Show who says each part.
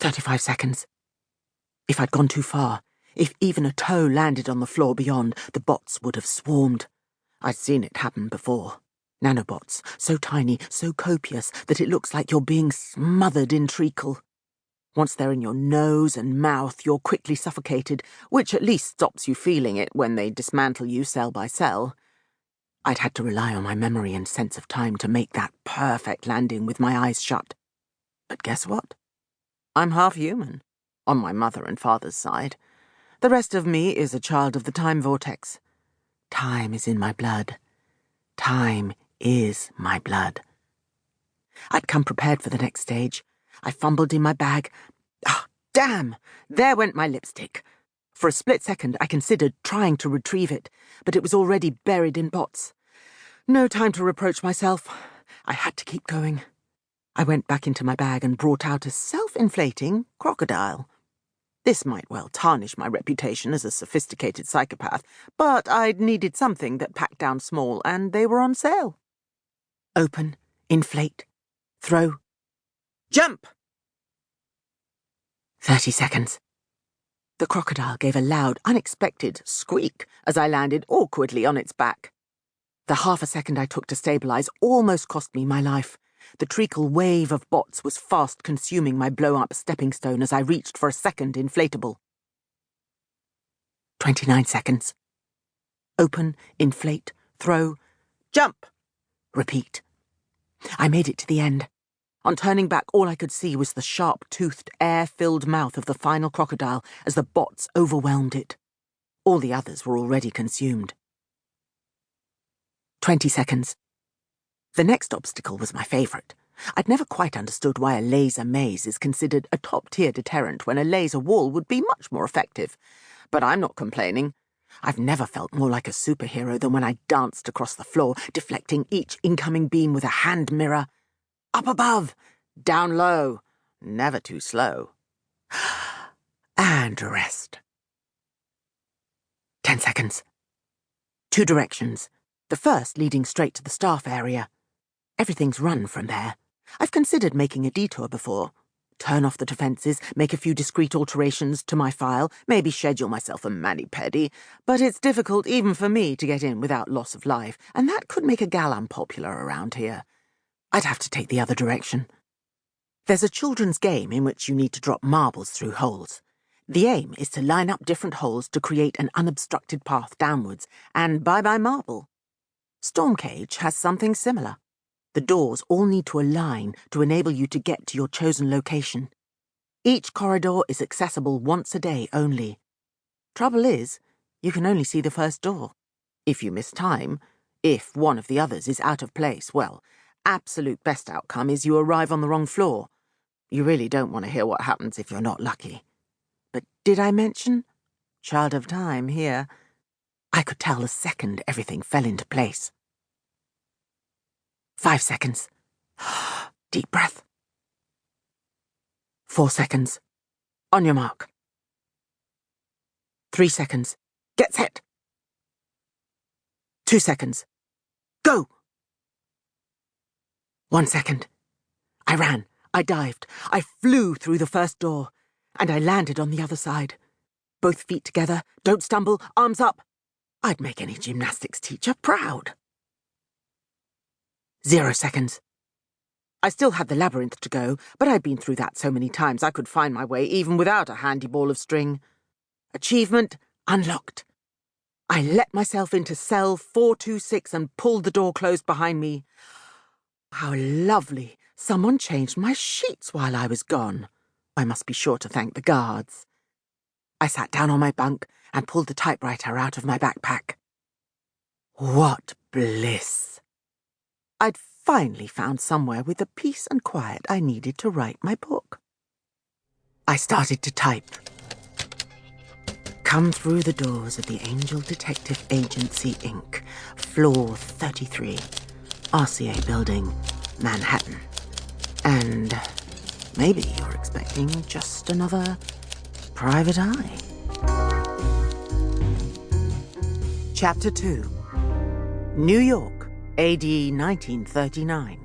Speaker 1: 35 seconds. If I'd gone too far, if even a toe landed on the floor beyond, the bots would have swarmed. I'd seen it happen before. Nanobots, so tiny, so copious, that it looks like you're being smothered in treacle. Once they're in your nose and mouth, you're quickly suffocated, which at least stops you feeling it when they dismantle you cell by cell. I'd had to rely on my memory and sense of time to make that perfect landing with my eyes shut. But guess what? I'm half human, on my mother and father's side. The rest of me is a child of the time vortex. Time is in my blood. Time is my blood. I'd come prepared for the next stage. I fumbled in my bag. Ah, damn! There went my lipstick. For a split second, I considered trying to retrieve it, but it was already buried in bots. No time to reproach myself. I had to keep going. I went back into my bag and brought out a self-inflating crocodile. This might well tarnish my reputation as a sophisticated psychopath, but I'd needed something that packed down small, and they were on sale. Open, inflate, throw, jump! 30 seconds. The crocodile gave a loud, unexpected squeak as I landed awkwardly on its back. The half a second I took to stabilize almost cost me my life. The treacle wave of bots was fast consuming my blow-up stepping stone as I reached for a second inflatable. 29 seconds. Open, inflate, throw, jump! Repeat. I made it to the end. On turning back, all I could see was the sharp-toothed, air-filled mouth of the final crocodile as the bots overwhelmed it. All the others were already consumed. 20 seconds. The next obstacle was my favourite. I'd never quite understood why a laser maze is considered a top-tier deterrent when a laser wall would be much more effective. But I'm not complaining. I've never felt more like a superhero than when I danced across the floor, deflecting each incoming beam with a hand mirror. Up above, down low, never too slow. And rest. 10 seconds. 2 directions. The first leading straight to the staff area. Everything's run from there. I've considered making a detour before. Turn off the defences, make a few discreet alterations to my file, maybe schedule myself a mani-pedi, but it's difficult even for me to get in without loss of life, and that could make a gal unpopular around here. I'd have to take the other direction. There's a children's game in which you need to drop marbles through holes. The aim is to line up different holes to create an unobstructed path downwards, and bye-bye marble. Stormcage has something similar. The doors all need to align to enable you to get to your chosen location. Each corridor is accessible once a day only. Trouble is, you can only see the first door. If you miss time, if one of the others is out of place, well, absolute best outcome is you arrive on the wrong floor. You really don't want to hear what happens if you're not lucky. But did I mention? Child of time here. I could tell the second everything fell into place. 5 seconds. Deep breath. 4 seconds. On your mark. 3 seconds. Get set. 2 seconds. Go! 1 second. I ran. I dived. I flew through the first door. And I landed on the other side. Both feet together. Don't stumble. Arms up. I'd make any gymnastics teacher proud. 0 seconds. I still had the labyrinth to go, but I'd been through that so many times I could find my way even without a handy ball of string. Achievement unlocked. I let myself into cell 426 and pulled the door closed behind me. How lovely. Someone changed my sheets while I was gone. I must be sure to thank the guards. I sat down on my bunk and pulled the typewriter out of my backpack. What bliss! I'd finally found somewhere with the peace and quiet I needed to write my book. I started to type. Come through the doors of the Angel Detective Agency, Inc., floor 33, RCA Building, Manhattan. And maybe you're expecting just another private eye. Chapter 2. New York, AD 1939.